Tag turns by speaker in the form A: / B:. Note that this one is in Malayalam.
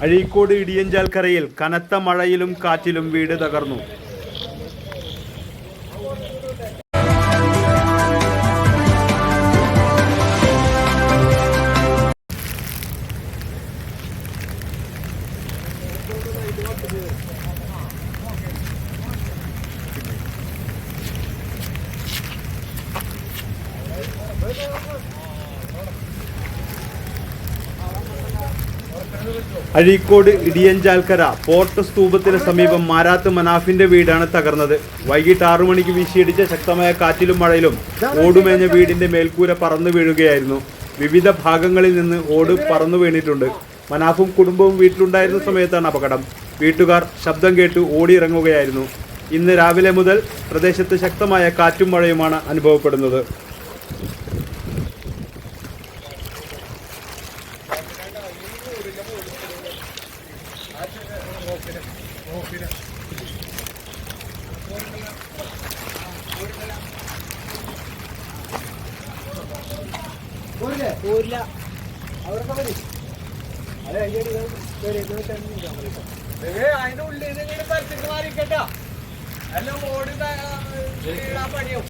A: അഴീക്കോട് ഇടിയഞ്ചാൽക്കരയിൽ കനത്ത മഴയിലും കാറ്റിലും വീട് തകർന്നു. അഴീക്കോട് ഇടിയഞ്ചാൽക്കര പോർട്ട് സ്തൂപത്തിന് സമീപം മാരാത്ത് മനാഫിന്റെ വീടാണ് തകർന്നത്. വൈകിട്ട് 6 മണിക്ക് വീശിയടിച്ച ശക്തമായ കാറ്റിലും മഴയിലും ഓടുമേഞ്ഞ വീടിന്റെ മേൽക്കൂര പറന്നു വീഴുകയായിരുന്നു. വിവിധ ഭാഗങ്ങളിൽ നിന്ന് ഓട് പറന്നു വീണിട്ടുണ്ട്. മനാഫും കുടുംബവും വീട്ടിലുണ്ടായിരുന്ന സമയത്താണ് അപകടം. വീട്ടുകാർ ശബ്ദം കേട്ട് ഓടിയിറങ്ങുകയായിരുന്നു. ഇന്ന് രാവിലെ മുതൽ പ്രദേശത്ത് ശക്തമായ കാറ്റും മഴയുമാണ് അനുഭവപ്പെടുന്നത്.
B: അതിന്റെ ഉള്ളിൽ നിങ്ങൾ പരത്തിട്ട് മാറിക്കട്ടോ എല്ലാം ഓടി പണിയും.